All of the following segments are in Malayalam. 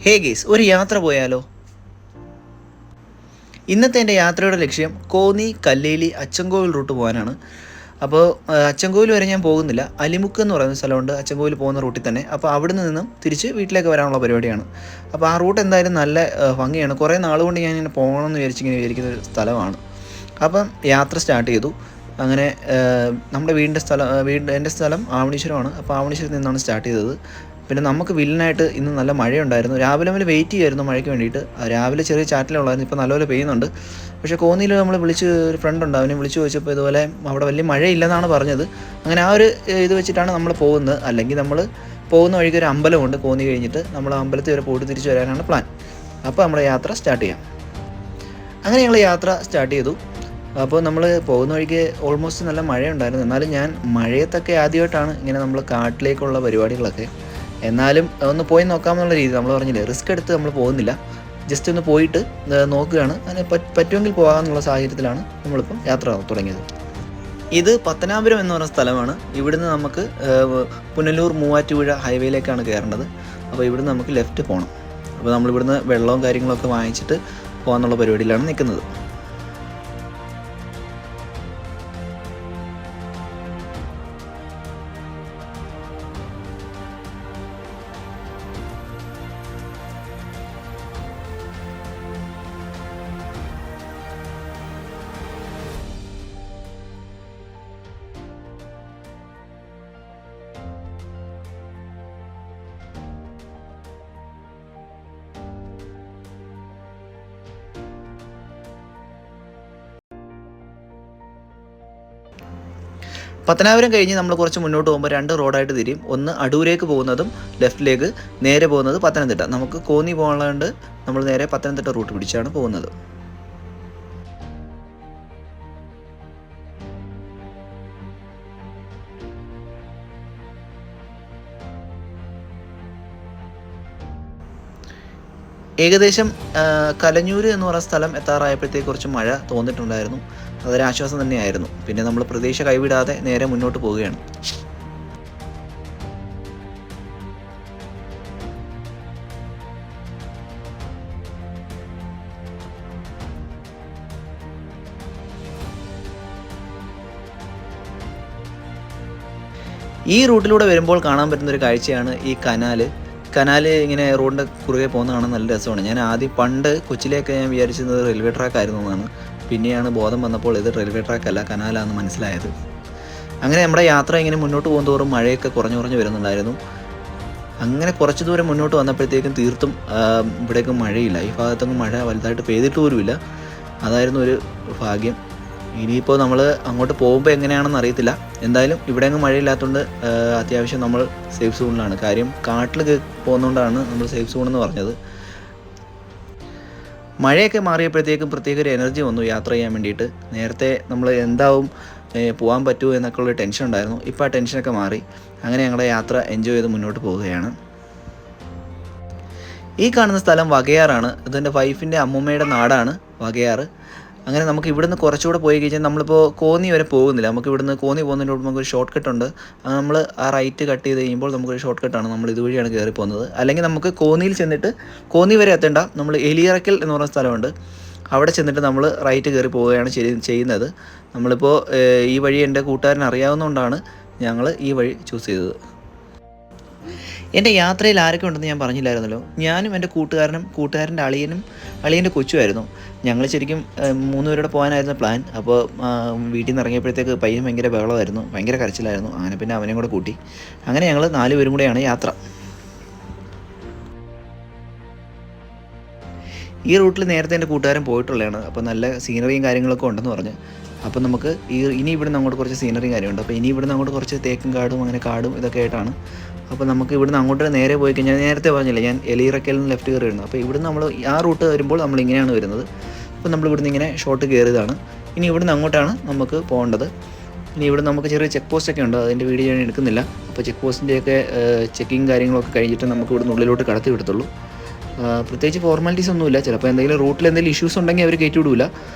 ഹേ ഗേസ്, ഒരു യാത്ര പോയാലോ? ഇന്നത്തെ എൻ്റെ യാത്രയുടെ ലക്ഷ്യം കോന്നി, കല്ലേലി, അച്ചൻകോവിൽ റൂട്ട് പോകാനാണ്. അപ്പോൾ അച്ചൻകോവിൽ വരെ ഞാൻ പോകുന്നില്ല. അലിമുക്ക് എന്ന് പറയുന്ന സ്ഥലമുണ്ട് അച്ചൻകോവിൽ പോകുന്ന റൂട്ടിൽ തന്നെ. അപ്പോൾ അവിടെ നിന്നും തിരിച്ച് വീട്ടിലേക്ക് വരാനുള്ള പരിപാടിയാണ്. അപ്പോൾ ആ റൂട്ട് എന്തായാലും നല്ല ഭംഗിയാണ്. കുറേ നാളുകൊണ്ട് ഞാൻ ഇങ്ങനെ പോകണമെന്ന് വിചാരിക്കുന്ന ഒരു സ്ഥലമാണ്. അപ്പം യാത്ര സ്റ്റാർട്ട് ചെയ്തു. അങ്ങനെ നമ്മുടെ എൻ്റെ സ്ഥലം ആവണീശ്വരമാണ്. അപ്പോൾ ആവണീശ്വരത്ത് നിന്നാണ് സ്റ്റാർട്ട് ചെയ്തത്. പിന്നെ നമുക്ക് വില്ലനായിട്ട് ഇന്ന് നല്ല മഴയുണ്ടായിരുന്നു. രാവിലെ മുതൽ വെയിറ്റ് ചെയ്യുമായിരുന്നു മഴയ്ക്ക് വേണ്ടിയിട്ട്. രാവിലെ ചെറിയ ചാറ്റലുള്ളായിരുന്നു, ഇപ്പോൾ നല്ലപോലെ പെയ്യുന്നുണ്ട്. പക്ഷേ കോന്നിയിൽ നമ്മൾ ഒരു ഫ്രണ്ടുണ്ട്, അവനെ വിളിച്ച് ചോദിച്ചപ്പോൾ ഇതുപോലെ അവിടെ വലിയ മഴയില്ലെന്നാണ് പറഞ്ഞത്. അങ്ങനെ ആ ഒരു ഇത് വെച്ചിട്ടാണ് നമ്മൾ പോകുന്നത്. അല്ലെങ്കിൽ നമ്മൾ പോകുന്ന വഴിക്ക് ഒരു അമ്പലമുണ്ട് കോന്നി കഴിഞ്ഞിട്ട്, നമ്മൾ അമ്പലത്തിൽ വരെ പോയിട്ട് തിരിച്ച് വരാനാണ് പ്ലാൻ. അപ്പോൾ നമ്മുടെ യാത്ര സ്റ്റാർട്ട് ചെയ്യാം. അങ്ങനെ ഞങ്ങൾ യാത്ര സ്റ്റാർട്ട് ചെയ്തു. അപ്പോൾ നമ്മൾ പോകുന്ന വഴിക്ക് ഓൾമോസ്റ്റ് നല്ല മഴയുണ്ടായിരുന്നു. എന്നാലും ഞാൻ മഴയത്തൊക്കെ ആദ്യമായിട്ടാണ് ഇങ്ങനെ നമ്മൾ കാട്ടിലേക്കുള്ള പരിപാടികളൊക്കെ. എന്നാലും ഒന്ന് പോയി നോക്കാമെന്നുള്ള രീതി, നമ്മൾ പറഞ്ഞില്ലേ, റിസ്ക് എടുത്ത് നമ്മൾ പോകുന്നില്ല, ജസ്റ്റ് ഒന്ന് പോയിട്ട് നോക്കുകയാണ്. അതിന് പറ്റുമെങ്കിൽ പോകാമെന്നുള്ള സാഹചര്യത്തിലാണ് നമ്മളിപ്പം യാത്ര തുടങ്ങിയത്. ഇത് പത്തനാപുരം എന്ന് പറയുന്ന സ്ഥലമാണ്. ഇവിടുന്ന് നമുക്ക് പുനലൂർ മൂവാറ്റുപുഴ ഹൈവേയിലേക്കാണ് കയറേണ്ടത്. അപ്പോൾ ഇവിടുന്ന് നമുക്ക് ലെഫ്റ്റ് പോകണം. അപ്പോൾ നമ്മളിവിടുന്ന് വെള്ളവും കാര്യങ്ങളൊക്കെ വാങ്ങിച്ചിട്ട് പോകാമെന്നുള്ള പരിപാടിയിലാണ് നിൽക്കുന്നത്. പത്തനാപുരം കഴിഞ്ഞ് നമ്മൾ കുറച്ച് മുന്നോട്ട് പോകുമ്പോൾ രണ്ട് റോഡായിട്ട് തിരിയും. ഒന്ന് അടൂരേക്ക് പോകുന്നതും ലെഫ്റ്റിലേക്ക് നേരെ പോകുന്നത് പത്തനംതിട്ട. നമുക്ക് കോന്നി പോകാനുണ്ട്, നമ്മൾ നേരെ പത്തനംതിട്ട റൂട്ട് പിടിച്ചാണ് പോകുന്നത്. ഏകദേശം കലഞ്ഞൂർ എന്ന് പറയുന്ന സ്ഥലം എത്താറായപ്പോഴത്തേക്ക് കുറച്ച് മഴ തോന്നിയിട്ടുണ്ടായിരുന്നു. അതൊരാശ്വാസം തന്നെയായിരുന്നു. പിന്നെ നമ്മൾ പ്രതീക്ഷ കൈവിടാതെ നേരെ മുന്നോട്ട് പോവുകയാണ്. ഈ റൂട്ടിലൂടെ വരുമ്പോൾ കാണാൻ പറ്റുന്നൊരു കാഴ്ചയാണ് ഈ കനാല് ഇങ്ങനെ റോഡിൻ്റെ കുറുകെ പോകുന്ന കാണാൻ നല്ല രസമാണ്. ഞാൻ ആദ്യം പണ്ട് കൊച്ചിയിലേക്ക് ഞാൻ വിചാരിച്ചത് റെയിൽവേ ട്രാക്ക് ആയിരുന്നു എന്നാണ്. പിന്നെയാണ് ബോധം വന്നപ്പോൾ ഇത് റെയിൽവേ ട്രാക്ക് അല്ല, കനാലാണെന്ന് മനസ്സിലായത്. അങ്ങനെ നമ്മുടെ യാത്ര ഇങ്ങനെ മുന്നോട്ട് പോകും തോറും മഴയൊക്കെ കുറഞ്ഞു വരുന്നുണ്ടായിരുന്നു. അങ്ങനെ കുറച്ച് ദൂരം മുന്നോട്ട് വന്നപ്പോഴത്തേക്കും തീർത്തും ഇവിടേക്കും മഴയില്ല. ഈ ഭാഗത്തൊന്നും മഴ വലുതായിട്ട് പെയ്തിട്ട് പോലുമില്ല. അതായിരുന്നു ഒരു ഭാഗ്യം. ഇനിയിപ്പോൾ നമ്മൾ അങ്ങോട്ട് പോകുമ്പോൾ എങ്ങനെയാണെന്ന് അറിയത്തില്ല. എന്തായാലും ഇവിടെ അങ്ങ് മഴയില്ലാത്തതുകൊണ്ട് അത്യാവശ്യം നമ്മൾ സേഫ് സോണിലാണ്. കാര്യം കാട്ടിൽ പോകുന്നതുകൊണ്ടാണ് നമ്മൾ സേഫ് സോൺ എന്ന് പറഞ്ഞത്. മഴയൊക്കെ മാറിയപ്പോഴത്തേക്കും പ്രത്യേക ഒരു എനർജി വന്നു യാത്ര ചെയ്യാൻ വേണ്ടിയിട്ട്. നേരത്തെ നമ്മൾ എന്താവും പോകാൻ പറ്റുമോ എന്നൊക്കെ ഉള്ള ടെൻഷൻ ഉണ്ടായിരുന്നു. ഇപ്പോൾ ആ ടെൻഷനൊക്കെ മാറി. അങ്ങനെ ഞങ്ങളുടെ യാത്ര എൻജോയ് ചെയ്ത് മുന്നോട്ട് പോവുകയാണ്. ഈ കാണുന്ന സ്ഥലം വകയാറാണ്. ഇതെൻ്റെ വൈഫിൻ്റെ അമ്മൂമ്മയുടെ നാടാണ് വകയാറ്. അങ്ങനെ നമുക്ക് ഇവിടുന്ന് കുറച്ചുകൂടെ പോയി കഴിഞ്ഞാൽ നമ്മളിപ്പോൾ കോന്നി വരെ പോകുന്നില്ല. നമുക്ക് ഇവിടുന്ന് കോന്നി പോകുന്നതിന് മുമ്പ് നമുക്കൊരു ഷോർട്ട് കട്ട് ഉണ്ട്. നമ്മൾ ആ റൈറ്റ് കട്ട് ചെയ്ത് കഴിയുമ്പോൾ നമുക്കൊരു ഷോർട്ട് കട്ടാണ്. നമ്മൾ ഇതുവഴിയാണ് കയറി പോകുന്നത്. അല്ലെങ്കിൽ നമുക്ക് കോന്നിയിൽ ചെന്നിട്ട് കോന്നി വരെ എത്തേണ്ട, നമ്മൾ എലിയറക്കൽ എന്ന് പറയുന്ന സ്ഥലമുണ്ട്, അവിടെ ചെന്നിട്ട് നമ്മൾ റൈറ്റ് കയറി പോവുകയാണ് ചെയ്യുന്നത്. നമ്മളിപ്പോൾ ഈ വഴി എൻ്റെ കൂട്ടുകാരൻ അറിയാവുന്നതുകൊണ്ടാണ് ഞങ്ങൾ ഈ വഴി ചൂസ് ചെയ്തത്. എൻ്റെ യാത്രയിൽ ആരൊക്കെ ഉണ്ടെന്ന് ഞാൻ പറഞ്ഞില്ലായിരുന്നല്ലോ. ഞാനും എൻ്റെ കൂട്ടുകാരൻ്റെ അളിയൻ്റെ കൊച്ചുമായിരുന്നു. ഞങ്ങൾ ശരിക്കും 3 പേരോടെ പോകാനായിരുന്നു പ്ലാൻ. അപ്പോൾ വീട്ടിൽ നിന്ന് ഇറങ്ങിയപ്പോഴത്തേക്ക് പയ്യൻ ഭയങ്കര ബഹളമായിരുന്നു, ഭയങ്കര കരച്ചിലായിരുന്നു. അങ്ങനെ പിന്നെ അവനെയും കൂടെ കൂട്ടി. അങ്ങനെ ഞങ്ങൾ 4 പേരും കൂടെയാണ് യാത്ര. ഈ റൂട്ടിൽ നേരത്തെ എൻ്റെ കൂട്ടുകാരൻ പോയിട്ടുള്ളതാണ്. അപ്പോൾ നല്ല സീനറിയും കാര്യങ്ങളൊക്കെ ഉണ്ടെന്ന് പറഞ്ഞ്. അപ്പോൾ നമുക്ക് ഇനി ഇവിടുന്ന് അങ്ങോട്ട് കുറച്ച് സീനറിയും കാര്യമുണ്ട്. അപ്പോൾ ഇനി ഇവിടുന്ന് അങ്ങോട്ട് കുറച്ച് തേക്കും കാടും അങ്ങനെ കാടും ഇതൊക്കെ ആയിട്ടാണ്. അപ്പോൾ നമുക്ക് ഇവിടുന്ന് അങ്ങോട്ട് നേരെ പോയി കഴിഞ്ഞാൽ നേരത്തെ പറഞ്ഞില്ലേ ഞാൻ എലിയിറക്കലിൽ നിന്ന് ലെഫ്റ്റ് കയറി വരുന്നത്. അപ്പോൾ ഇവിടുന്ന് നമ്മൾ ആ റൂട്ട് വരുമ്പോൾ നമ്മൾ ഇങ്ങനെയാണ് വരുന്നത്. അപ്പോൾ നമ്മൾ ഇവിടുന്ന് ഇങ്ങനെ ഷോർട്ട് കയറിയതാണ്. ഇനി ഇവിടുന്ന് അങ്ങോട്ടാണ് നമുക്ക് പോകേണ്ടത്. ഇനി ഇവിടെ നമുക്ക് ചെറിയ ചെക്ക് പോസ്റ്റൊക്കെ ഉണ്ട്, അതിൻ്റെ വീഡിയോ ഞാൻ എടുക്കുന്നില്ല. അപ്പോൾ ചെക്ക് പോസ്റ്റിൻ്റെയൊക്കെ ചെക്കിങ് കാര്യങ്ങളൊക്കെ കഴിഞ്ഞിട്ട് നമുക്ക് ഇവിടുന്ന് ഉള്ളിലോട്ട് കടത്തി വിടത്തുള്ളൂ. പ്രത്യേകിച്ച് ഫോർമാലിറ്റീസ് ഒന്നുമില്ല. ചിലപ്പോൾ എന്തെങ്കിലും റൂട്ടിൽ എന്തെങ്കിലും ഇഷ്യൂസ് ഉണ്ടെങ്കിൽ അവർ കയറ്റി വിടില്ല.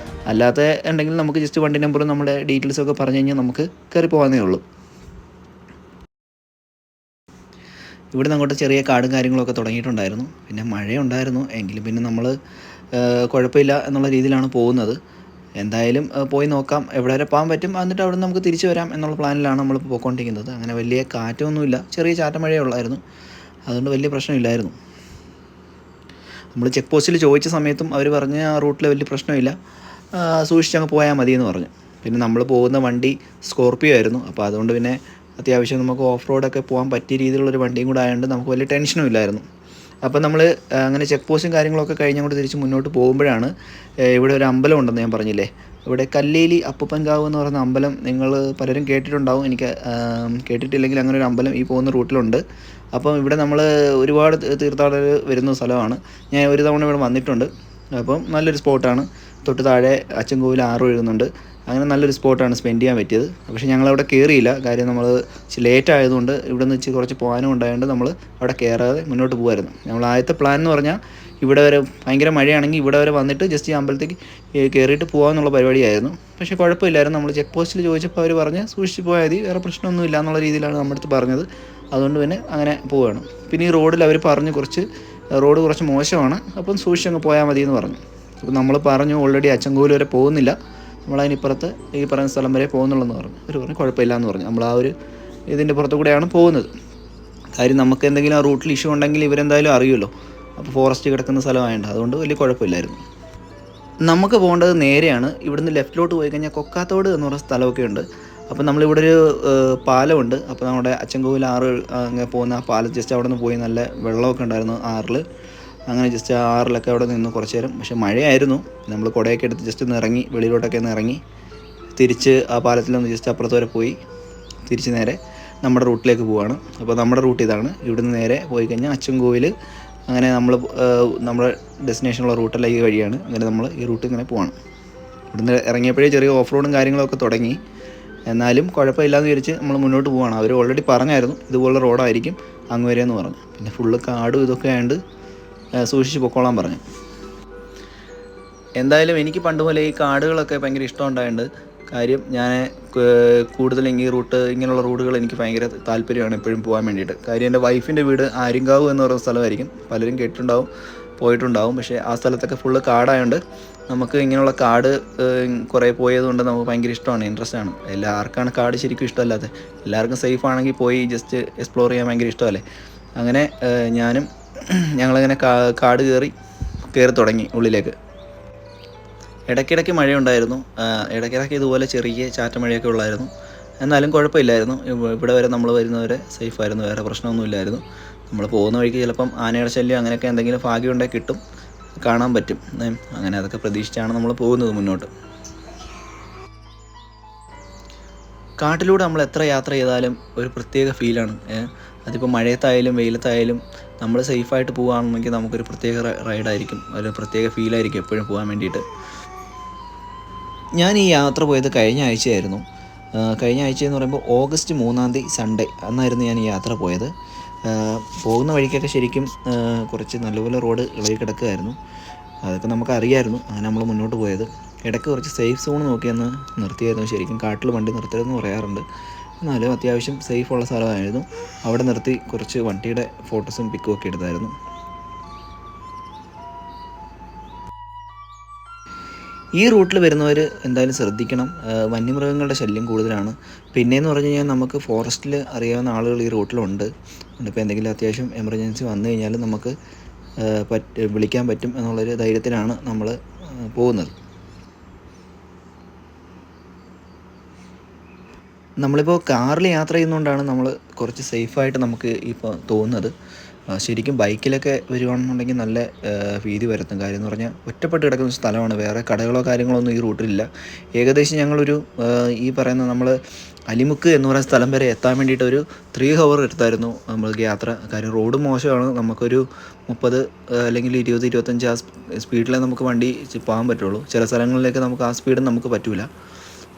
അല്ലാതെ ഉണ്ടെങ്കിൽ നമുക്ക് ജസ്റ്റ് വണ്ടി നമ്പറും നമ്മുടെ ഡീറ്റെയിൽസൊക്കെ പറഞ്ഞു കഴിഞ്ഞാൽ നമുക്ക് കയറി പോകാനേ ഉള്ളൂ. ഇവിടെ നിന്ന് അങ്ങോട്ട് ചെറിയ കാടും കാര്യങ്ങളൊക്കെ തുടങ്ങിയിട്ടുണ്ടായിരുന്നു. പിന്നെ മഴയുണ്ടായിരുന്നു എങ്കിലും പിന്നെ നമ്മൾ കുഴപ്പമില്ല എന്നുള്ള രീതിയിലാണ് പോകുന്നത്. എന്തായാലും പോയി നോക്കാം, എവിടെ വരെ പോകാൻ പറ്റും, എന്നിട്ട് അവിടെ നമുക്ക് തിരിച്ചു വരാം എന്നുള്ള പ്ലാനിലാണ് നമ്മൾ പോയിക്കൊണ്ടിരിക്കുന്നത്. അങ്ങനെ വലിയ കാറ്റൊന്നുമില്ല, ചെറിയ ചാറ്റമഴയേ ഉള്ളായിരുന്നു, അതുകൊണ്ട് വലിയ പ്രശ്നമില്ലായിരുന്നു. നമ്മൾ ചെക്ക് പോസ്റ്റിൽ ചോദിച്ച സമയത്തും അവർ പറഞ്ഞ് ആ റൂട്ടിൽ വലിയ പ്രശ്നമില്ല, സൂക്ഷിച്ചങ്ങ് പോയാൽ മതിയെന്ന് പറഞ്ഞു. പിന്നെ നമ്മൾ പോകുന്ന വണ്ടി സ്കോർപ്പിയോ ആയിരുന്നു. അപ്പോൾ അതുകൊണ്ട് പിന്നെ അത്യാവശ്യം നമുക്ക് ഓഫ് റോഡൊക്കെ പോകാൻ പറ്റിയ രീതിയിലുള്ളൊരു വണ്ടിയും കൂടെ ആയതുകൊണ്ട് നമുക്ക് വലിയ ടെൻഷനും ഇല്ലായിരുന്നു. അപ്പോൾ നമ്മൾ അങ്ങനെ ചെക്ക് പോസ്റ്റും കാര്യങ്ങളൊക്കെ കഴിഞ്ഞങ്ങോട്ട് തിരിച്ച് മുന്നോട്ട് പോകുമ്പോഴാണ് ഇവിടെ ഒരു അമ്പലം ഉണ്ടെന്ന് ഞാൻ പറഞ്ഞില്ലേ. ഇവിടെ കല്ലേലി അപ്പൂപ്പൻകാവ് എന്ന് പറയുന്ന അമ്പലം നിങ്ങൾ പലരും കേട്ടിട്ടുണ്ടാവും. എനിക്ക് കേട്ടിട്ടില്ലെങ്കിൽ അങ്ങനെ ഒരു അമ്പലം ഈ പോകുന്ന റൂട്ടിലുണ്ട്. അപ്പം ഇവിടെ നമ്മൾ ഒരുപാട് തീർത്ഥാടകർ വരുന്ന സ്ഥലമാണ്. ഞാൻ ഒരു തവണ ഇവിടെ വന്നിട്ടുണ്ട്. അപ്പം നല്ലൊരു സ്പോട്ടാണ്. തൊട്ട് താഴെ അച്ചൻകോവിൽ ആറ് ഒഴുകുന്നുണ്ട്. അങ്ങനെ നല്ലൊരു സ്പോട്ടാണ് സ്പെൻഡ് ചെയ്യാൻ പറ്റിയത്. പക്ഷേ ഞങ്ങളവിടെ കയറിയില്ല, കാര്യം നമ്മൾ ലേറ്റ് ആയതുകൊണ്ട് ഇവിടെ നിന്ന് വെച്ച് കുറച്ച് പോകാനും ഉണ്ടായതുകൊണ്ട് നമ്മൾ അവിടെ കയറാതെ മുന്നോട്ട് പോകുമായിരുന്നു. നമ്മൾ ആദ്യത്തെ പ്ലാൻ എന്ന് പറഞ്ഞാൽ ഇവിടെ വരെ ഭയങ്കര മഴയാണെങ്കിൽ ഇവിടെ വരെ വന്നിട്ട് ജസ്റ്റ് ഈ അമ്പലത്തേക്ക് കയറിയിട്ട് പോകാമെന്നുള്ള പരിപാടിയായിരുന്നു. പക്ഷേ കുഴപ്പമില്ലായിരുന്നു. നമ്മൾ ചെക്ക് പോസ്റ്റിൽ ചോദിച്ചപ്പോൾ അവർ പറഞ്ഞ് സൂക്ഷിച്ച് പോയാൽ മതി, വേറെ പ്രശ്നമൊന്നുമില്ല എന്നുള്ള രീതിയിലാണ് നമ്മുടെ അടുത്ത് പറഞ്ഞത്. അതുകൊണ്ട് പിന്നെ അങ്ങനെ പോവുകയാണ്. പിന്നെ ഈ റോഡിൽ അവർ പറഞ്ഞു റോഡ് കുറച്ച് മോശമാണ്, അപ്പം സൂക്ഷിച്ചങ്ങ് പോയാൽ മതി എന്ന് പറഞ്ഞു. അപ്പോൾ നമ്മൾ പറഞ്ഞു ഓൾറെഡി അച്ചൻകോവിൽ വരെ പോകുന്നില്ല, നമ്മളതിനിപ്പുറത്ത് ഈ പറയുന്ന സ്ഥലം വരെ പോകുന്നുള്ളെന്ന് പറഞ്ഞു. അവർ പറഞ്ഞു കുഴപ്പമില്ല എന്ന് പറഞ്ഞു. നമ്മൾ ആ ഒരു ഇതിൻ്റെ പുറത്തു കൂടെയാണ് പോകുന്നത്. കാര്യം നമുക്ക് എന്തെങ്കിലും ആ റൂട്ടിൽ ഇഷ്യൂ ഉണ്ടെങ്കിൽ ഇവരെന്തായാലും അറിയുമല്ലോ. അപ്പോൾ ഫോറസ്റ്റ് കിടക്കുന്ന സ്ഥലമായതുകൊണ്ട് അതുകൊണ്ട് വലിയ കുഴപ്പമില്ലായിരുന്നു. നമുക്ക് പോകേണ്ടത് നേരെയാണ്. ഇവിടുന്ന് ലെഫ്റ്റിലോട്ട് പോയി കഴിഞ്ഞാൽ കൊക്കാത്തോട് എന്ന് പറയുന്ന സ്ഥലമൊക്കെ ഉണ്ട്. അപ്പോൾ നമ്മളിവിടെ ഒരു പാലമുണ്ട്. അപ്പോൾ നമ്മുടെ അച്ചൻകോവിൽ ആറ് അങ്ങനെ പോകുന്ന ആ പാലം ജസ്റ്റ് അവിടെ നിന്ന് പോയി, നല്ല വെള്ളമൊക്കെ ഉണ്ടായിരുന്നു ആറിൽ. അങ്ങനെ ജസ്റ്റ് ആ ആറിലൊക്കെ അവിടെ നിന്ന് കുറച്ച് നേരം. പക്ഷേ മഴയായിരുന്നു. നമ്മൾ കുടയൊക്കെ എടുത്ത് ജസ്റ്റ് ഒന്ന് ഇറങ്ങി, വെളിയിലോട്ടൊക്കെ ഒന്ന് ഇറങ്ങി തിരിച്ച് ആ പാലത്തിലൊന്ന് ജസ്റ്റ് അപ്പുറത്ത് വരെ പോയി തിരിച്ച് നേരെ നമ്മുടെ റൂട്ടിലേക്ക് പോവുകയാണ്. അപ്പോൾ നമ്മുടെ റൂട്ട് ഇതാണ്. ഇവിടുന്ന് നേരെ പോയി കഴിഞ്ഞാൽ അച്ചൻകോവിൽ, അങ്ങനെ നമ്മുടെ ഡെസ്റ്റിനേഷനുള്ള റൂട്ടെല്ലാം ഈ വഴിയാണ്. അങ്ങനെ നമ്മൾ ഈ റൂട്ട് ഇങ്ങനെ പോവാണ്. ഇവിടുന്ന് ഇറങ്ങിയപ്പോഴേ ചെറിയ ഓഫ് റോഡും കാര്യങ്ങളൊക്കെ തുടങ്ങി. എന്നാലും കുഴപ്പമില്ലാന്ന് വിചാരിച്ച് നമ്മൾ മുന്നോട്ട് പോവുകയാണ്. അവർ ഓൾറെഡി പറഞ്ഞായിരുന്നു ഇതുപോലുള്ള റോഡായിരിക്കും അങ്ങ് വരെ എന്ന് പറഞ്ഞു. പിന്നെ ഫുള്ള് കാടും ഇതൊക്കെ ആയതുകൊണ്ട് സൂക്ഷിച്ച് പൊക്കോളാൻ പറഞ്ഞു. എന്തായാലും എനിക്ക് പണ്ട് പോലെ ഈ കാടുകളൊക്കെ ഭയങ്കര ഇഷ്ടമുണ്ടായതുകൊണ്ട്, കാര്യം ഞാൻ കൂടുതലും ഈ റൂട്ട് ഇങ്ങനെയുള്ള റൂട്ടുകൾ എനിക്ക് ഭയങ്കര താല്പര്യമാണ് എപ്പോഴും പോകാൻ വേണ്ടിയിട്ട്. കാര്യം എൻ്റെ വൈഫിൻ്റെ വീട് ആര്യങ്കാവ് എന്ന് പറയുന്ന സ്ഥലമായിരിക്കും, പലരും കേട്ടിട്ടുണ്ടാവും, പോയിട്ടുണ്ടാവും. പക്ഷേ ആ സ്ഥലത്തൊക്കെ ഫുള്ള് കാടായതുകൊണ്ട് നമുക്ക് ഇങ്ങനെയുള്ള കാട് കുറേ പോയതുകൊണ്ട് നമുക്ക് ഭയങ്കര ഇഷ്ടമാണ്, ഇൻട്രസ്റ്റ് ആണ്. എല്ലാവർക്കാണ് കാട് ശരിക്കും ഇഷ്ടമല്ലാത്തത്. എല്ലാവർക്കും സേഫ് ആണെങ്കിൽ പോയി ജസ്റ്റ് എക്സ്പ്ലോർ ചെയ്യാൻ ഭയങ്കര ഇഷ്ടമല്ലേ. അങ്ങനെ ഞങ്ങളിങ്ങനെ കാട് കയറി തുടങ്ങി ഉള്ളിലേക്ക്. ഇടയ്ക്കിടയ്ക്ക് മഴയുണ്ടായിരുന്നു, ഇടയ്ക്കിടയ്ക്ക് ഇതുപോലെ ചെറിയ ചാറ്റമഴയൊക്കെ ഉള്ളായിരുന്നു. എന്നാലും കുഴപ്പമില്ലായിരുന്നു. ഇവിടെ വരെ നമ്മൾ വരുന്നവരെ സേഫായിരുന്നു, വേറെ പ്രശ്നമൊന്നുമില്ലായിരുന്നു. നമ്മൾ പോകുന്ന വഴിക്ക് ചിലപ്പം ആനയുടെ ശല്യം അങ്ങനെയൊക്കെ എന്തെങ്കിലും ഭാഗ്യമുണ്ടെങ്കിൽ കിട്ടും, കാണാൻ പറ്റും. അങ്ങനെ അതൊക്കെ പ്രതീക്ഷിച്ചാണ് നമ്മൾ പോകുന്നത് മുന്നോട്ട്. കാട്ടിലൂടെ നമ്മൾ എത്ര യാത്ര ചെയ്താലും ഒരു പ്രത്യേക ഫീലാണ്. അതിപ്പോൾ മഴയത്തായാലും വെയിലത്തായാലും നമ്മൾ സേഫായിട്ട് പോകുകയാണെന്നെങ്കിൽ നമുക്കൊരു പ്രത്യേക റൈഡായിരിക്കും, ഒരു പ്രത്യേക ഫീലായിരിക്കും എപ്പോഴും പോകാൻ വേണ്ടിയിട്ട്. ഞാൻ ഈ യാത്ര പോയത് കഴിഞ്ഞ ആഴ്ചയായിരുന്നു. കഴിഞ്ഞ ആഴ്ചയെന്ന് പറയുമ്പോൾ ഓഗസ്റ്റ് 3 സൺഡേ, അന്നായിരുന്നു ഞാൻ ഈ യാത്ര പോയത്. പോകുന്ന വഴിക്കൊക്കെ ശരിക്കും കുറച്ച് നല്ലപോലെ റോഡ് ഇളകി കിടക്കുകയായിരുന്നു. അതൊക്കെ നമുക്കറിയായിരുന്നു. അങ്ങനെ നമ്മൾ മുന്നോട്ട് പോയത്. ഇടയ്ക്ക് കുറച്ച് സേഫ് സോൺ നോക്കിയെന്ന് നിർത്തിയായിരുന്നു. ശരിക്കും കാട്ടിൽ വണ്ടി നിർത്തരുതെന്ന് പറയാറുണ്ട്, എന്നാലും അത്യാവശ്യം സേഫുള്ള സ്ഥലമായിരുന്നു. അവിടെ നിർത്തി കുറച്ച് വണ്ടിയുടെ ഫോട്ടോസും പിക്കും ഒക്കെ എടുത്തായിരുന്നു. ഈ റൂട്ടിൽ വരുന്നവർ എന്തായാലും ശ്രദ്ധിക്കണം, വന്യമൃഗങ്ങളുടെ ശല്യം കൂടുതലാണ്. പിന്നെയെന്ന് പറഞ്ഞു കഴിഞ്ഞാൽ നമുക്ക് ഫോറസ്റ്റിൽ അറിയാവുന്ന ആളുകൾ ഈ റൂട്ടിലുണ്ട്. ഇപ്പോൾ എന്തെങ്കിലും അത്യാവശ്യം എമർജൻസി വന്നു കഴിഞ്ഞാൽ നമുക്ക് വിളിക്കാൻ പറ്റും എന്നുള്ളൊരു ധൈര്യത്തിലാണ് നമ്മൾ പോകുന്നത്. നമ്മളിപ്പോൾ കാറിൽ യാത്ര ചെയ്യുന്നതുകൊണ്ടാണ് നമ്മൾ കുറച്ച് സേഫായിട്ട് നമുക്ക് ഇപ്പോൾ തോന്നുന്നത്. ശരിക്കും ബൈക്കിലൊക്കെ വരുവാണെന്നുണ്ടെങ്കിൽ നല്ല ഭീതി വരുത്തും. കാര്യം എന്ന് പറഞ്ഞാൽ ഒറ്റപ്പെട്ട് കിടക്കുന്ന സ്ഥലമാണ്, വേറെ കടകളോ കാര്യങ്ങളോ ഒന്നും ഈ റൂട്ടിലില്ല. ഏകദേശം ഞങ്ങളൊരു ഈ പറയുന്ന നമ്മൾ അലിമുക്ക് എന്ന് പറയുന്ന സ്ഥലം വരെ എത്താൻ വേണ്ടിയിട്ട് ഒരു 3 hour എടുത്തായിരുന്നു നമ്മൾക്ക് യാത്ര. കാര്യം റോഡ് മോശമാണ്. നമുക്കൊരു 30 അല്ലെങ്കിൽ 20-25 ആ സ്പീഡിലേ നമുക്ക് വണ്ടി പോകാൻ പറ്റുള്ളൂ. ചില സ്ഥലങ്ങളിലേക്ക് നമുക്ക് ആ സ്പീഡും നമുക്ക് പറ്റില്ല.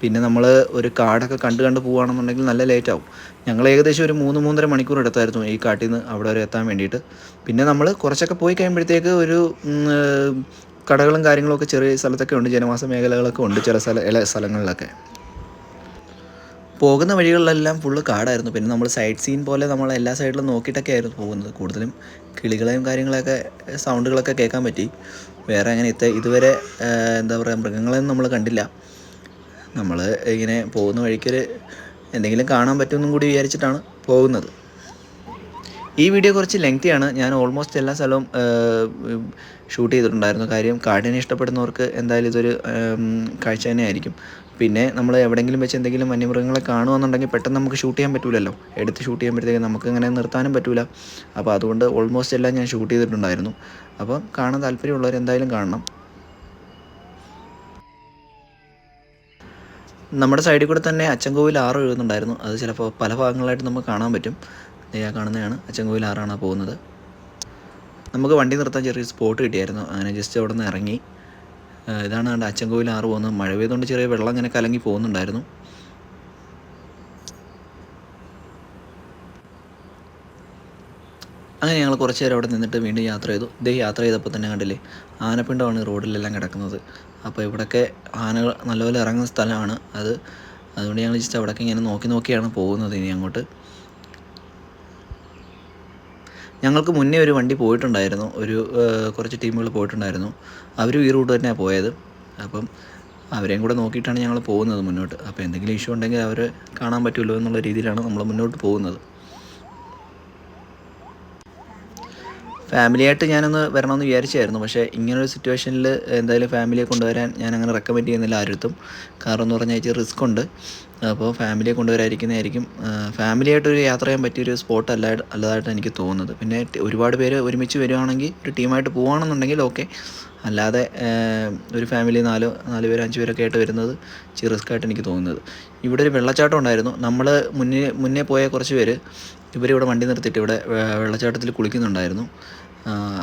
പിന്നെ നമ്മൾ ഒരു കാടൊക്കെ കണ്ട് പോവുകയാണെന്നുണ്ടെങ്കിൽ നല്ല ലേറ്റ് ആവും. ഞങ്ങൾ ഏകദേശം ഒരു 3-3.5 മണിക്കൂർ എടുത്തായിരുന്നു ഈ കാട്ടിൽ നിന്ന് അവിടെ വരെ എത്താൻ വേണ്ടിയിട്ട്. പിന്നെ നമ്മൾ കുറച്ചൊക്കെ പോയി കഴിയുമ്പോഴത്തേക്ക് ഒരു കടകളും കാര്യങ്ങളൊക്കെ ചെറിയ സ്ഥലത്തൊക്കെ ഉണ്ട്, ജനവാസ മേഖലകളൊക്കെ ഉണ്ട് ചില സ്ഥലങ്ങളിലൊക്കെ. പോകുന്ന വഴികളിലെല്ലാം ഫുള്ള് കാടായിരുന്നു. പിന്നെ നമ്മൾ സൈഡ് സീൻ പോലെ നമ്മൾ എല്ലാ സൈഡിലും നോക്കിയിട്ടൊക്കെ ആയിരുന്നു പോകുന്നത്. കൂടുതലും കിളികളെയും കാര്യങ്ങളൊക്കെ സൗണ്ടുകളൊക്കെ കേൾക്കാൻ പറ്റി. വേറെ അങ്ങനെ ഇതുവരെ എന്താ പറയുക, മൃഗങ്ങളെയൊന്നും നമ്മൾ കണ്ടില്ല. നമ്മൾ ഇങ്ങനെ പോകുന്ന വഴിക്കൊരു എന്തെങ്കിലും കാണാൻ പറ്റുമെന്നും കൂടി വിചാരിച്ചിട്ടാണ് പോകുന്നത്. ഈ വീഡിയോ കുറച്ച് ലെങ്തിയാണ്. ഞാൻ ഓൾമോസ്റ്റ് എല്ലാ സ്ഥലവും ഷൂട്ട് ചെയ്തിട്ടുണ്ടായിരുന്നു. കാര്യം കാടിനെ ഇഷ്ടപ്പെടുന്നവർക്ക് എന്തായാലും ഇതൊരു കാഴ്ച തന്നെ ആയിരിക്കും. പിന്നെ നമ്മൾ എവിടെയെങ്കിലും വെച്ച് എന്തെങ്കിലും വന്യമൃഗങ്ങളെ കാണുകയെന്നുണ്ടെങ്കിൽ പെട്ടെന്ന് നമുക്ക് ഷൂട്ട് ചെയ്യാൻ പറ്റില്ലല്ലോ. എടുത്ത് ഷൂട്ട് ചെയ്യുമ്പോഴത്തേക്ക് നമുക്ക് അങ്ങനെ നിർത്താനും പറ്റില്ല. അപ്പോൾ അതുകൊണ്ട് ഓൾമോസ്റ്റ് എല്ലാം ഞാൻ ഷൂട്ട് ചെയ്തിട്ടുണ്ടായിരുന്നു. അപ്പം കാണാൻ താല്പര്യമുള്ളവർ എന്തായാലും കാണണം. നമ്മുടെ സൈഡിൽ കൂടെ തന്നെ അച്ചൻകോവിൽ ആറ് ഒഴുകുന്നുണ്ടായിരുന്നു. അത് ചിലപ്പോൾ പല ഭാഗങ്ങളായിട്ട് നമുക്ക് കാണാൻ പറ്റും. കാണുന്നതാണ് അച്ചൻകോവിൽ ആറാണ് പോകുന്നത്. നമുക്ക് വണ്ടി നിർത്താൻ ചെറിയൊരു സ്പോട്ട് കിട്ടിയായിരുന്നു. അങ്ങനെ ജസ്റ്റ് അവിടെ നിന്ന് ഇറങ്ങി. ഇതാണ് കണ്ട അച്ചൻകോവിൽ ആറ് പോകുന്നത്. മഴ പെയ്തുകൊണ്ട് ചെറിയ വെള്ളം ഇങ്ങനെ കലങ്ങി പോകുന്നുണ്ടായിരുന്നു. അങ്ങനെ ഞങ്ങൾ കുറച്ച് നേരം അവിടെ നിന്നിട്ട് വീണ്ടും യാത്ര ചെയ്തു. യാത്ര ചെയ്തപ്പോൾ തന്നെ കണ്ടില്ലേ, ആനപ്പിണ്ടമാണ് റോഡിലെല്ലാം കിടക്കുന്നത്. അപ്പോൾ ഇവിടെയൊക്കെ ആനകൾ നല്ലപോലെ ഇറങ്ങുന്ന സ്ഥലമാണ് അത്. അതുകൊണ്ട് ഞങ്ങൾ ജസ്റ്റ് അവിടെയൊക്കെ ഇങ്ങനെ നോക്കിയാണ് പോകുന്നത്. ഇനി അങ്ങോട്ട് ഞങ്ങൾക്ക് മുന്നേ ഒരു വണ്ടി പോയിട്ടുണ്ടായിരുന്നു, കുറച്ച് ടീമുകൾ പോയിട്ടുണ്ടായിരുന്നു. അവരും ഈ റൂട്ട് തന്നെയാണ് പോയത്. അപ്പം അവരെയും കൂടെ നോക്കിയിട്ടാണ് ഞങ്ങൾ പോകുന്നത് മുന്നോട്ട്. അപ്പോൾ എന്തെങ്കിലും ഇഷ്യൂ ഉണ്ടെങ്കിൽ അവർ കാണാൻ പറ്റുമല്ലോ എന്നുള്ള രീതിയിലാണ് നമ്മൾ മുന്നോട്ട് പോകുന്നത്. ഫാമിലിയായിട്ട് ഞാനൊന്ന് വരണമെന്ന് വിചാരിച്ചായിരുന്നു. പക്ഷേ ഇങ്ങനൊരു സിറ്റുവേഷനിൽ എന്തായാലും ഫാമിലിയെ കൊണ്ടുവരാൻ ഞാൻ അങ്ങനെ റെക്കമെൻഡ് ചെയ്യുന്നില്ല ആരുടെയും. കാരണം എന്ന് പറഞ്ഞാൽ ഇച്ചിരി റിസ്ക് ഉണ്ട്. അപ്പോൾ ഫാമിലിയെ കൊണ്ടുവരാതിരിക്കുന്നതായിരിക്കും. ഫാമിലിയായിട്ടൊരു യാത്ര ചെയ്യാൻ പറ്റിയൊരു സ്പോട്ട് അല്ലതായിട്ട് എനിക്ക് തോന്നുന്നത്. പിന്നെ ഒരുപാട് പേര് ഒരുമിച്ച് വരുവാണെങ്കിൽ, ഒരു ടീമായിട്ട് പോവുകയാണെന്നുണ്ടെങ്കിൽ ഓക്കെ. അല്ലാതെ ഒരു ഫാമിലി നാല് പേര് 5 പേരൊക്കെ ആയിട്ട് വരുന്നത് ഇച്ചിരി റിസ്ക്കായിട്ട് എനിക്ക് തോന്നുന്നത്. ഇവിടെ ഒരു വെള്ളച്ചാട്ടം ഉണ്ടായിരുന്നു. നമ്മൾ മുന്നേ പോയ കുറച്ച് പേര് ഇവരിവിടെ വണ്ടി നിർത്തിയിട്ട് ഇവിടെ വെള്ളച്ചാട്ടത്തിൽ കുളിക്കുന്നുണ്ടായിരുന്നു.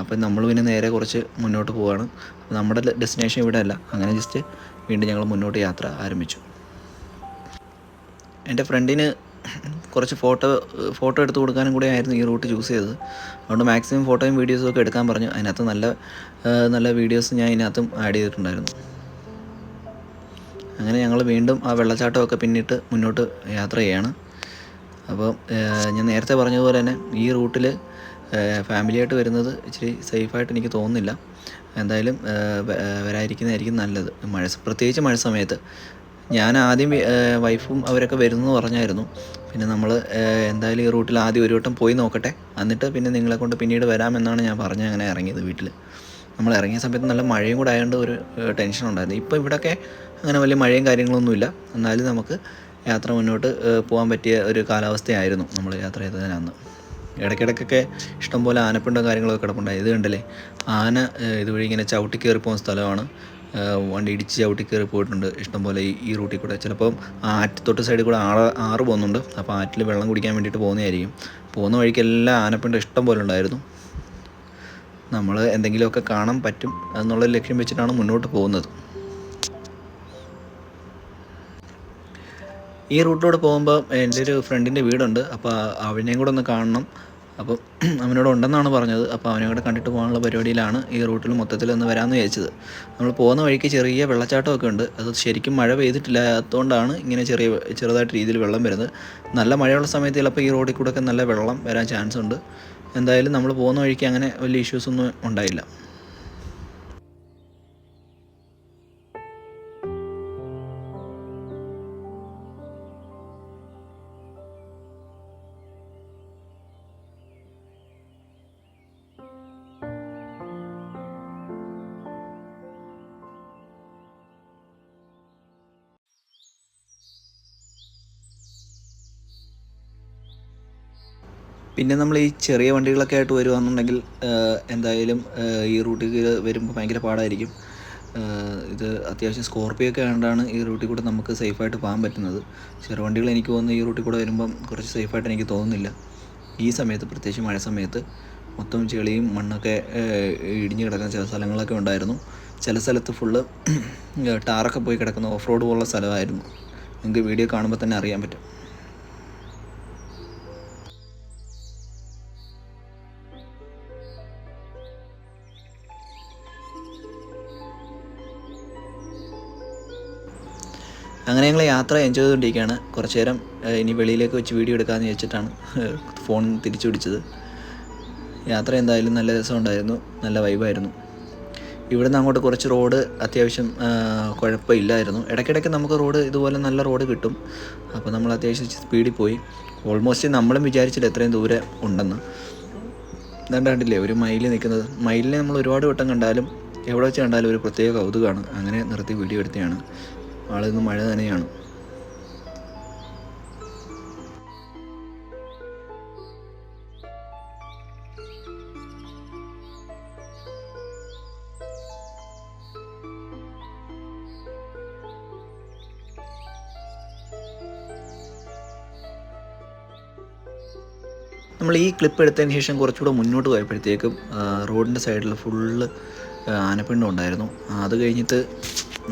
അപ്പം നമ്മൾ പിന്നെ നേരെ കുറച്ച് മുന്നോട്ട് പോവുകയാണ്. നമ്മുടെ ഡെസ്റ്റിനേഷൻ ഇവിടെ അല്ല. അങ്ങനെ ജസ്റ്റ് വീണ്ടും ഞങ്ങൾ മുന്നോട്ട് യാത്ര ആരംഭിച്ചു. എൻ്റെ ഫ്രണ്ടിന് കുറച്ച് ഫോട്ടോ എടുത്ത് കൊടുക്കാനും കൂടെ ആയിരുന്നു ഈ റൂട്ട് ചൂസ് ചെയ്തത്. അതുകൊണ്ട് മാക്സിമം ഫോട്ടോയും വീഡിയോസും ഒക്കെ എടുക്കാൻ പറഞ്ഞു. അതിനകത്ത് നല്ല വീഡിയോസ് ഞാൻ ഇതിനകത്തും ആഡ് ചെയ്തിട്ടുണ്ടായിരുന്നു. അങ്ങനെ ഞങ്ങൾ വീണ്ടും ആ വെള്ളച്ചാട്ടമൊക്കെ പിന്നിട്ട് മുന്നോട്ട് യാത്ര ചെയ്യാണ്. അപ്പോൾ ഞാൻ നേരത്തെ പറഞ്ഞതുപോലെ തന്നെ ഈ റൂട്ടിൽ ഫാമിലിയായിട്ട് വരുന്നത് ഇച്ചിരി സേഫായിട്ട് എനിക്ക് തോന്നുന്നില്ല. എന്തായാലും വരാതിരിക്കുന്നതായിരിക്കും നല്ലത്. പ്രത്യേകിച്ച് മഴ സമയത്ത്. ഞാൻ ആദ്യം വൈഫും അവരൊക്കെ വരുമെന്ന് പറഞ്ഞായിരുന്നു. പിന്നെ നമ്മൾ എന്തായാലും ഈ റൂട്ടിൽ ആദ്യം ഒരു വട്ടം പോയി നോക്കട്ടെ, എന്നിട്ട് പിന്നെ നിങ്ങളെ കൊണ്ട് പിന്നീട് വരാമെന്നാണ് ഞാൻ അങ്ങനെ ഇറങ്ങിയത് വീട്ടിൽ. നമ്മൾ ഇറങ്ങിയ സമയത്ത് നല്ല മഴയും കൂടെ ആയതുകൊണ്ട് ഒരു ടെൻഷൻ ഉണ്ടായിരുന്നു. ഇപ്പോൾ ഇവിടെയൊക്കെ അങ്ങനെ വലിയ മഴയും കാര്യങ്ങളൊന്നുമില്ല. എന്നാലും നമുക്ക് യാത്ര മുന്നോട്ട് പോകാൻ പറ്റിയ ഒരു കാലാവസ്ഥയായിരുന്നു നമ്മൾ യാത്ര ചെയ്തതിനന്ന്. ഇടയ്ക്കിടയ്ക്കൊക്കെ ഇഷ്ടംപോലെ ആനപ്പിണ്ടോ കാര്യങ്ങളൊക്കെ കിടപ്പുണ്ടായി. ഇത് കണ്ടല്ലേ, ആന ഇതുവഴി ഇങ്ങനെ ചവിട്ടി കയറി പോകുന്ന സ്ഥലമാണ്. വണ്ടി ഇടിച്ച് ചവിട്ടി കയറി പോയിട്ടുണ്ട് ഇഷ്ടംപോലെ ഈ റൂട്ടിൽ കൂടെ. ചിലപ്പം തൊട്ട് സൈഡിൽ കൂടെ ആറ് പോകുന്നുണ്ട്. അപ്പോൾ ആറ്റിൽ വെള്ളം കുടിക്കാൻ വേണ്ടിയിട്ട് പോകുന്നതായിരിക്കും. പോകുന്ന വഴിക്കെല്ലാം ആനപ്പിണ്ടം ഇഷ്ടം പോലെ ഉണ്ടായിരുന്നു. നമ്മൾ എന്തെങ്കിലുമൊക്കെ കാണാൻ പറ്റും എന്നുള്ള ലക്ഷ്യം വെച്ചിട്ടാണ് മുന്നോട്ട് പോകുന്നത്. ഈ റൂട്ടിലൂടെ പോകുമ്പോൾ എൻ്റെ ഒരു ഫ്രണ്ടിൻ്റെ വീടുണ്ട്. അപ്പോൾ അവനെയും കൂടെ ഒന്ന് കാണണം. അപ്പം അവനോട് ഉണ്ടെന്നാണ് പറഞ്ഞത്. അപ്പോൾ അവനെ കൂടെ കണ്ടിട്ട് പോകാനുള്ള പരിപാടിയിലാണ് ഈ റൂട്ടിൽ മൊത്തത്തിൽ ഒന്ന് വരാമെന്ന് വിചാരിച്ചത്. നമ്മൾ പോകുന്ന വഴിക്ക് ചെറിയ വെള്ളച്ചാട്ടമൊക്കെ ഉണ്ട്. അത് ശരിക്കും മഴ പെയ്തിട്ടില്ലാത്തതുകൊണ്ടാണ് ഇങ്ങനെ ചെറുതായിട്ട് രീതിയിൽ വെള്ളം വരുന്നത്. നല്ല മഴയുള്ള സമയത്ത് ചിലപ്പോൾ ഈ റോഡിൽ കൂടെയൊക്കെ നല്ല വെള്ളം വരാൻ ചാൻസ് ഉണ്ട്. എന്തായാലും നമ്മൾ പോകുന്ന വഴിക്ക് അങ്ങനെ വലിയ ഇഷ്യൂസൊന്നും ഉണ്ടായില്ല. പിന്നെ നമ്മൾ ഈ ചെറിയ വണ്ടികളൊക്കെ ആയിട്ട് വരുവാണെന്നുണ്ടെങ്കിൽ എന്തായാലും ഈ റൂട്ടിൽ വരുമ്പോൾ ഭയങ്കര പാടായിരിക്കും. ഇത് അത്യാവശ്യം സ്കോർപ്പിയോ ഒക്കെ ആയതുകൊണ്ടാണ് ഈ റൂട്ടിൽ കൂടെ നമുക്ക് സേഫായിട്ട് പോകാൻ പറ്റുന്നത്. ചെറുവണ്ടികൾ എനിക്ക് തോന്നുന്നു ഈ റൂട്ടിൽ കൂടെ വരുമ്പം കുറച്ച് സേഫായിട്ട് എനിക്ക് തോന്നുന്നില്ല. ഈ സമയത്ത്, പ്രത്യേകിച്ച് മഴ സമയത്ത് മൊത്തം ചെളിയും മണ്ണൊക്കെ ഇടിഞ്ഞ് കിടക്കുന്ന ചില സ്ഥലങ്ങളൊക്കെ ഉണ്ടായിരുന്നു. ചില സ്ഥലത്ത് ഫുള്ള് ടാറൊക്കെ പോയി കിടക്കുന്ന ഓഫ് റോഡ് പോലുള്ള സ്ഥലമായിരുന്നു. നിങ്ങൾക്ക് വീഡിയോ കാണുമ്പോൾ തന്നെ അറിയാൻ പറ്റും. അങ്ങനെ ഞങ്ങൾ യാത്ര എൻജോയ് ചെയ്തുകൊണ്ടിരിക്കുകയാണ്. കുറച്ച് നേരം ഇനി വെളിയിലേക്ക് വെച്ച് വീഡിയോ എടുക്കാമെന്ന് വെച്ചിട്ടാണ് ഫോൺ തിരിച്ചു പിടിച്ചത്. യാത്ര എന്തായാലും നല്ല രസമുണ്ടായിരുന്നു, നല്ല വൈബായിരുന്നു. ഇവിടെ നിന്ന് അങ്ങോട്ട് കുറച്ച് റോഡ് അത്യാവശ്യം കുഴപ്പമില്ലായിരുന്നു. ഇടയ്ക്കിടയ്ക്ക് നമുക്ക് റോഡ് ഇതുപോലെ നല്ല റോഡ് കിട്ടും. അപ്പോൾ നമ്മൾ അത്യാവശ്യം സ്പീഡിൽ പോയി. ഓൾമോസ്റ്റ് നമ്മളും വിചാരിച്ചില്ല എത്രയും ദൂരെ ഉണ്ടെന്ന്. ഇതാണ്ട് കണ്ടില്ലേ ഒരു മയിൽ നിൽക്കുന്നത്. മയിലിനെ നമ്മൾ ഒരുപാട് വട്ടം കണ്ടാലും എവിടെ വെച്ച് കണ്ടാലും ഒരു പ്രത്യേക കൗതുകമാണ്. അങ്ങനെ നിർത്തി വീഡിയോ എടുത്തതാണ്. ആളിന്ന് മഴ തന്നെയാണ്. നമ്മൾ ഈ ക്ലിപ്പ് എടുത്തതിന് ശേഷം കുറച്ചുകൂടെ മുന്നോട്ട് പോയപ്പോഴത്തേക്കും റോഡിൻ്റെ സൈഡിൽ ഫുള്ള് ആനപ്പിണ്ടം ഉണ്ടായിരുന്നു. അത് കഴിഞ്ഞിട്ട്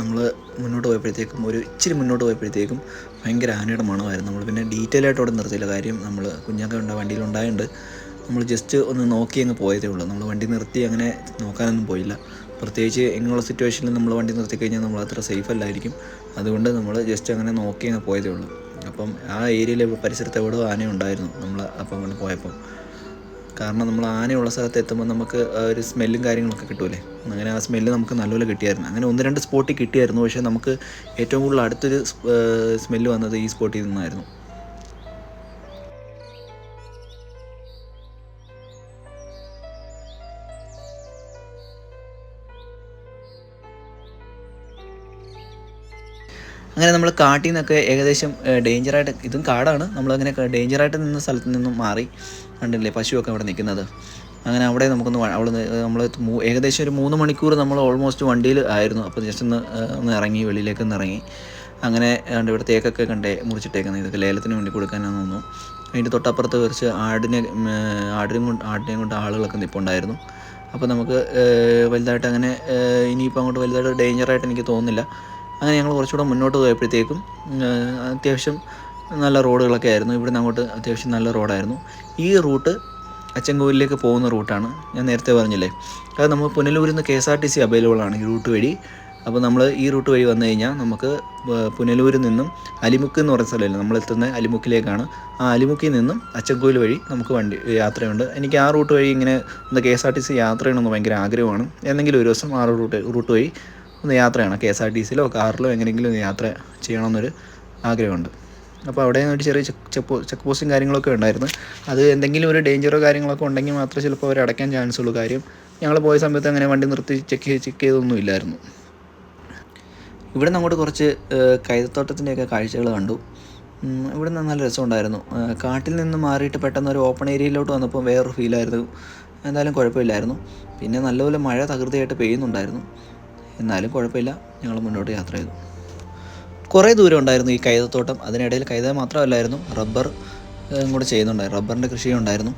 നമ്മൾ മുന്നോട്ട് പോയപ്പോഴത്തേക്കും ഇച്ചിരി മുന്നോട്ട് പോയപ്പോഴത്തേക്കും ഭയങ്കര ആനയുടെ മണമായിരുന്നു. നമ്മൾ പിന്നെ ഡീറ്റെയിൽ ആയിട്ട് അവിടെ നിർത്തിയില്ല. കാര്യം നമ്മൾ കുഞ്ഞൊക്കെ വണ്ടിയിലുണ്ടായതുകൊണ്ട് നമ്മൾ ജസ്റ്റ് ഒന്ന് നോക്കി അങ്ങ് പോയതേ ഉള്ളൂ. നമ്മൾ വണ്ടി നിർത്തി അങ്ങനെ നോക്കാനൊന്നും പോയില്ല. പ്രത്യേകിച്ച് ഇങ്ങനെയുള്ള സിറ്റുവേഷനിൽ നമ്മൾ വണ്ടി നിർത്തി കഴിഞ്ഞാൽ നമ്മൾ അത്ര സേഫ് അല്ലായിരിക്കും. അതുകൊണ്ട് നമ്മൾ ജസ്റ്റ് അങ്ങനെ നോക്കി അങ്ങ് പോയതേ ഉള്ളൂ. അപ്പം ആ ഏരിയയിൽ പരിസരത്ത് എവിടെയോ ആന ഉണ്ടായിരുന്നു നമ്മൾ അപ്പം കൊണ്ട് പോയപ്പോൾ. കാരണം നമ്മൾ ആനയുള്ള സ്ഥലത്ത് എത്തുമ്പോൾ നമുക്ക് ഒരു സ്മെല്ലും കാര്യങ്ങളൊക്കെ കിട്ടുമല്ലേ. അങ്ങനെ ആ സ്മെല്ല് നമുക്ക് നല്ലപോലെ കിട്ടിയായിരുന്നു. അങ്ങനെ 1-2 സ്പോട്ടിൽ കിട്ടിയായിരുന്നു. പക്ഷേ നമുക്ക് ഏറ്റവും കൂടുതൽ അടുത്തൊരു സ്മെല്ല് വന്നത് ഈ സ്പോട്ടിൽ നിന്നായിരുന്നു. അങ്ങനെ നമ്മൾ കാട്ടിൽ നിന്നൊക്കെ ഏകദേശം ഡേഞ്ചറായിട്ട്, ഇതും കാടാണ്, നമ്മളങ്ങനെ ഡേഞ്ചറായിട്ട് നിന്ന സ്ഥലത്ത് നിന്നും മാറി. കണ്ടില്ലേ പശുവൊക്കെ അവിടെ നിൽക്കുന്നത്. അങ്ങനെ അവിടെ നമ്മൾ ഏകദേശം ഒരു 3 മണിക്കൂർ നമ്മൾ ഓൾമോസ്റ്റ് വണ്ടിയിൽ ആയിരുന്നു. അപ്പോൾ ജസ്റ്റ് ഒന്ന് ഇറങ്ങി, വെളിയിലേക്കൊന്ന് ഇറങ്ങി. അങ്ങനെ ഇവിടെ തേക്കൊക്കെ മുറിച്ചിട്ടേക്കുന്നത്, ഇതൊക്കെ ലേലത്തിന് വേണ്ടി കൊടുക്കാനാണെന്ന് തോന്നുന്നു. അതിൻ്റെ തൊട്ടപ്പുറത്ത് കുറച്ച് ആടിനെയും കൊണ്ട് ആളുകളൊക്കെ നിൽപ്പുണ്ടായിരുന്നു. അപ്പോൾ നമുക്ക് വലുതായിട്ട് അങ്ങനെ ഇനിയിപ്പോൾ അങ്ങോട്ട് വലുതായിട്ട് ഡേഞ്ചറായിട്ട് എനിക്ക് തോന്നുന്നില്ല. അങ്ങനെ ഞങ്ങൾ കുറച്ചുകൂടെ മുന്നോട്ട് പോയപ്പോഴത്തേക്കും അത്യാവശ്യം നല്ല റോഡുകളൊക്കെ ആയിരുന്നു. ഇവിടുന്ന് അങ്ങോട്ട് അത്യാവശ്യം നല്ല റോഡായിരുന്നു. ഈ റൂട്ട് അച്ചൻകോവിലേക്ക് പോകുന്ന റൂട്ടാണ്. ഞാൻ നേരത്തെ പറഞ്ഞില്ലേ, അത് നമ്മൾ പുനലൂരിൽ നിന്ന് KSRTC അവൈലബിൾ ആണ് ഈ റൂട്ട് വഴി. അപ്പോൾ നമ്മൾ ഈ റൂട്ട് വഴി വന്നു കഴിഞ്ഞാൽ നമുക്ക് പുനലൂരിൽ നിന്നും അലിമുക്ക് എന്ന് പറയുന്ന സ്ഥലമില്ല, നമ്മളെത്തുന്ന അലിമുക്കിലേക്കാണ്. ആ അലിമുക്കിൽ നിന്നും അച്ചൻകോവിൽ വഴി നമുക്ക് യാത്രയുണ്ട്. എനിക്ക് ആ റൂട്ട് വഴി ഇങ്ങനെ ഒന്ന് KSRTC യാത്ര ചെയ്യണമെന്ന് ഭയങ്കര ആഗ്രഹമാണ്. എന്തെങ്കിലും ഒരു ദിവസം ആ റൂട്ട് വഴി ഒന്ന് യാത്രയാണ്. KSRTCയിലോ കാറിലോ എങ്ങനെയെങ്കിലും ഒന്ന് യാത്ര ചെയ്യണമെന്നൊരു ആഗ്രഹമുണ്ട്. അപ്പോൾ അവിടെ ഒരു ചെറിയ ചെക്ക് പോസ്റ്റും കാര്യങ്ങളൊക്കെ ഉണ്ടായിരുന്നു. അത് എന്തെങ്കിലും ഒരു ഡേഞ്ചറോ കാര്യങ്ങളൊക്കെ ഉണ്ടെങ്കിൽ മാത്രമേ ചിലപ്പോൾ അവർ അടയ്ക്കാൻ ചാൻസ് ഉള്ളൂ. കാര്യം ഞങ്ങൾ പോയ സമയത്ത് അങ്ങനെ വണ്ടി നിർത്തി ചെക്ക് ചെയ്തൊന്നും ഇല്ലായിരുന്നു. ഇവിടെ നിന്ന് അങ്ങോട്ട് കുറച്ച് കൈതത്തോട്ടത്തിൻ്റെയൊക്കെ കാഴ്ചകൾ കണ്ടു. ഇവിടെ നിന്ന് നല്ല രസമുണ്ടായിരുന്നു. കാട്ടിൽ നിന്ന് മാറിയിട്ട് പെട്ടെന്ന് ഒരു ഓപ്പൺ ഏരിയയിലോട്ട് വന്നപ്പോൾ വേറൊരു ഫീലായിരുന്നു. എന്തായാലും കുഴപ്പമില്ലായിരുന്നു. പിന്നെ നല്ലപോലെ മഴ തകൃതിയായിട്ട് പെയ്യുന്നുണ്ടായിരുന്നു. എന്നാലും കുഴപ്പമില്ല, ഞങ്ങൾ മുന്നോട്ട് യാത്ര ചെയ്തു. കുറേ ദൂരം ഉണ്ടായിരുന്നു ഈ കൈതത്തോട്ടം. അതിനിടയിൽ കൈത മാത്രമല്ലായിരുന്നു, റബ്ബർ കൂടെ ചെയ്യുന്നുണ്ടായിരുന്നു, റബ്ബറിൻ്റെ കൃഷിയും ഉണ്ടായിരുന്നു.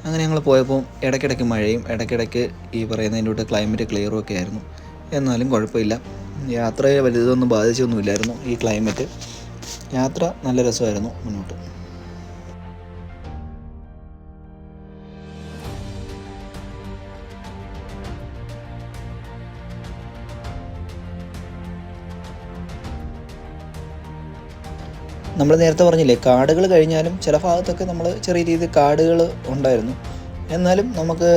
അങ്ങനെ ഞങ്ങൾ പോയപ്പോൾ ഇടയ്ക്കിടയ്ക്ക് മഴയും ഇടയ്ക്കിടയ്ക്ക് ഈ പറയുന്നതിൻ്റെ കൂടെ ക്ലൈമറ്റ് ക്ലിയറും ഒക്കെ ആയിരുന്നു. എന്നാലും കുഴപ്പമില്ല, യാത്രയെ വലുതൊന്നും ബാധിച്ചൊന്നുമില്ലായിരുന്നു ഈ ക്ലൈമറ്റ്. യാത്ര നല്ല രസമായിരുന്നു മുന്നോട്ട്. നമ്മൾ നേരത്തെ പറഞ്ഞില്ലേ, കാടുകൾ കഴിഞ്ഞാലും ചില ഭാഗത്തൊക്കെ നമ്മൾ ചെറിയ രീതിയിൽ കാടുകൾ ഉണ്ടായിരുന്നു. എന്നാലും നമുക്ക്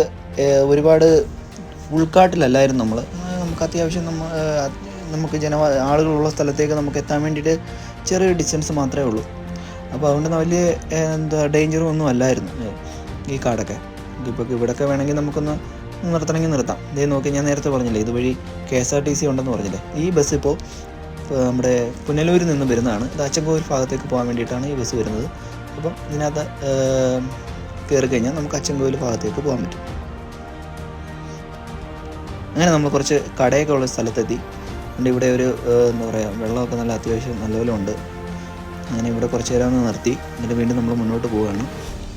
ഒരുപാട് ഉൾക്കാട്ടിലല്ലായിരുന്നു നമുക്ക് അത്യാവശ്യം നമുക്ക് ആളുകളുള്ള സ്ഥലത്തേക്ക് നമുക്ക് എത്താൻ വേണ്ടിയിട്ട് ചെറിയ ഡിസ്റ്റൻസ് മാത്രമേ ഉള്ളൂ. അപ്പോൾ അതുകൊണ്ട് വലിയ ഡേഞ്ചറും ഒന്നും അല്ലായിരുന്നു ഈ കാടൊക്കെ. ഇപ്പോൾ ഇവിടെയൊക്കെ വേണമെങ്കിൽ നമുക്കൊന്ന് നിർത്തണമെങ്കിൽ നിർത്താം. ഇതേ നോക്കി, ഞാൻ നേരത്തെ പറഞ്ഞില്ലേ ഇതുവഴി KSRTC ഉണ്ടെന്ന് പറഞ്ഞില്ലേ. ഈ ബസ് ഇപ്പോൾ നമ്മുടെ പുനലൂരിൽ നിന്ന് വരുന്നതാണ്. ഇത് അച്ചൻകോവിൽ ഭാഗത്തേക്ക് പോകാൻ വേണ്ടിയിട്ടാണ് ഈ ബസ് വരുന്നത്. അപ്പം ഇതിനകത്ത് കയറി കഴിഞ്ഞാൽ നമുക്ക് അച്ചൻകോവിൽ ഭാഗത്തേക്ക് പോകാൻ പറ്റും. അങ്ങനെ നമ്മൾ കുറച്ച് കടയൊക്കെ ഉള്ള സ്ഥലത്തെത്തി. ഇവിടെ ഒരു എന്താ പറയുക, വെള്ളമൊക്കെ നല്ല അത്യാവശ്യം നല്ലപോലെ ഉണ്ട്. അങ്ങനെ ഇവിടെ കുറച്ച് നേരം ഒന്ന് നിർത്തി. എന്നിട്ട് വീണ്ടും നമ്മൾ മുന്നോട്ട് പോവുകയാണ്.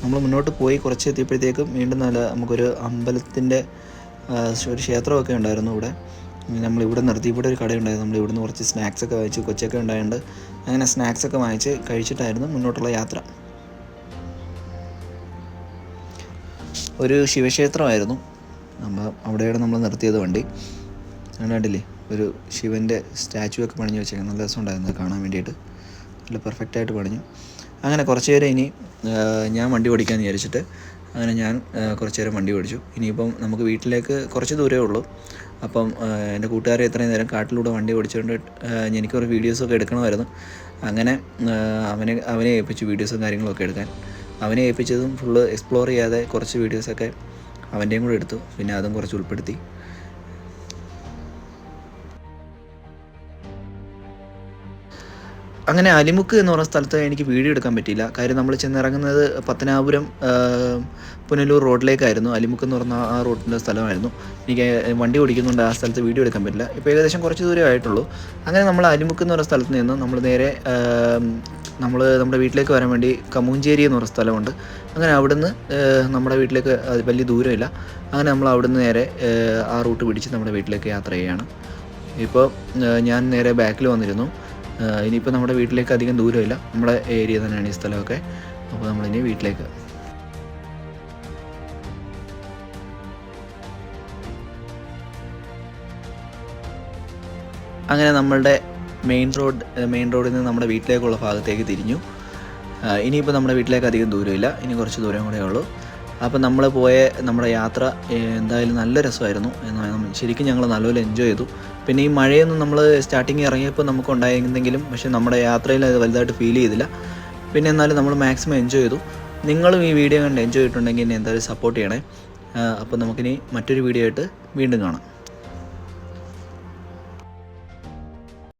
നമ്മൾ മുന്നോട്ട് പോയി കുറച്ച് എത്തിയപ്പോഴത്തേക്കും വീണ്ടും നമുക്കൊരു അമ്പലത്തിൻ്റെ ഒരു ക്ഷേത്രമൊക്കെ ഉണ്ടായിരുന്നു ഇവിടെ. നമ്മളിവിടെ നിർത്തി. ഇവിടെ ഒരു കടയുണ്ടായിരുന്നു. നമ്മൾ ഇവിടുന്ന് കുറച്ച് സ്നാക്സൊക്കെ വാങ്ങിച്ച്, കൊച്ചൊക്കെ ഉണ്ടായതുകൊണ്ട് അങ്ങനെ സ്നാക്സൊക്കെ വാങ്ങിച്ച് കഴിച്ചിട്ടായിരുന്നു മുന്നോട്ടുള്ള യാത്ര. ഒരു ശിവക്ഷേത്രമായിരുന്നു. അവിടെയാണ് നമ്മൾ നിർത്തിയത് വണ്ടി. കണ്ടില്ലേ, ഒരു ശിവൻ്റെ സ്റ്റാച്ചു ഒക്കെ പണിഞ്ഞ് വെച്ചേക്കാം. നല്ല രസമുണ്ടായിരുന്നു കാണാൻ വേണ്ടിയിട്ട്. നല്ല പെർഫെക്റ്റായിട്ട് പണിഞ്ഞു. അങ്ങനെ കുറച്ച് നേരം ഇനി ഞാൻ വണ്ടി ഓടിക്കാമെന്ന് വിചാരിച്ചിട്ട് അങ്ങനെ ഞാൻ കുറച്ച് നേരം വണ്ടി ഓടിച്ചു. ഇനിയിപ്പം നമുക്ക് വീട്ടിലേക്ക് കുറച്ച് ദൂരമേ ഉള്ളൂ. അപ്പം എൻ്റെ കൂട്ടുകാരെ ഇത്രയും നേരം കാട്ടിലൂടെ വണ്ടി ഓടിച്ചുകൊണ്ട് എനിക്കൊരു വീഡിയോസൊക്കെ എടുക്കണമായിരുന്നു. അങ്ങനെ അവനെ ഏൽപ്പിച്ചു വീഡിയോസും കാര്യങ്ങളൊക്കെ എടുക്കാൻ. അവനെ ഏൽപ്പിച്ചതും ഫുള്ള് എക്സ്പ്ലോർ ചെയ്യാതെ കുറച്ച് വീഡിയോസൊക്കെ അവൻ്റെയും കൂടെ എടുത്തു. പിന്നെ അതും കുറച്ച് ഉൾപ്പെടുത്തി. അങ്ങനെ അലിമുക്ക് എന്ന് പറഞ്ഞ സ്ഥലത്ത് എനിക്ക് വീഡിയോ എടുക്കാൻ പറ്റിയില്ല. കാര്യം നമ്മൾ ചെന്നിറങ്ങുന്നത് പത്തനാപുരം പുനലൂർ റോഡിലേക്കായിരുന്നു. അലിമുക്ക് എന്ന് പറഞ്ഞ ആ റോഡിൻ്റെ സ്ഥലമായിരുന്നു. എനിക്ക് വണ്ടി ഓടിക്കുന്നുണ്ട് ആ സ്ഥലത്ത് വീഡിയോ എടുക്കാൻ പറ്റില്ല. ഇപ്പോൾ ഏകദേശം കുറച്ച് ദൂരമേ ആയിട്ടുള്ളൂ. അങ്ങനെ നമ്മൾ അലിമുക്ക് എന്ന് പറഞ്ഞ സ്ഥലത്ത് നിന്ന് നമ്മൾ നേരെ നമ്മുടെ വീട്ടിലേക്ക് വരാൻ വേണ്ടി കമൂഞ്ചേരി എന്ന് പറഞ്ഞ സ്ഥലമുണ്ട്. അങ്ങനെ അവിടുന്ന് നമ്മുടെ വീട്ടിലേക്ക് വലിയ ദൂരമില്ല. അങ്ങനെ നമ്മൾ അവിടുന്ന് നേരെ ആ റൂട്ട് പിടിച്ച് നമ്മുടെ വീട്ടിലേക്ക് യാത്ര ചെയ്യുകയാണ്. ഇപ്പോൾ ഞാൻ നേരെ ബാക്കിൽ വന്നിരുന്നു. ഇനിയിപ്പോൾ നമ്മുടെ വീട്ടിലേക്ക് അധികം ദൂരമില്ല. നമ്മുടെ ഏരിയ തന്നെയാണ് ഈ സ്ഥലമൊക്കെ. അപ്പോൾ നമ്മളിനി വീട്ടിലേക്ക്. അങ്ങനെ നമ്മളുടെ മെയിൻ റോഡിൽ നിന്ന് നമ്മുടെ വീട്ടിലേക്കുള്ള ഭാഗത്തേക്ക് തിരിഞ്ഞു. ഇനിയിപ്പോൾ നമ്മുടെ വീട്ടിലേക്ക് അധികം ദൂരമില്ല. ഇനി കുറച്ച് ദൂരം കൂടെ ഉള്ളൂ. അപ്പോൾ നമ്മൾ പോയ നമ്മുടെ യാത്ര എന്തായാലും നല്ല രസമായിരുന്നു. ശരിക്കും ഞങ്ങൾ നല്ലപോലെ എൻജോയ് ചെയ്തു. പിന്നെ ഈ മഴയൊന്നും നമ്മൾ സ്റ്റാർട്ടിങ് ഇറങ്ങിയപ്പോൾ നമുക്ക് ഉണ്ടായിരുന്നെങ്കിലും പക്ഷേ നമ്മുടെ യാത്രയിൽ അത് വലുതായിട്ട് ഫീൽ ചെയ്തില്ല. പിന്നെ എന്നാലും നമ്മൾ മാക്സിമം എൻജോയ് ചെയ്തു. നിങ്ങളും ഈ വീഡിയോ കണ്ട് എൻജോയ് ചെയ്തിട്ടുണ്ടെങ്കിൽ എന്നെ എന്തായാലും സപ്പോർട്ട് ചെയ്യണേ. അപ്പോൾ നമുക്കിനി മറ്റൊരു വീഡിയോ ആയിട്ട് വീണ്ടും കാണാം.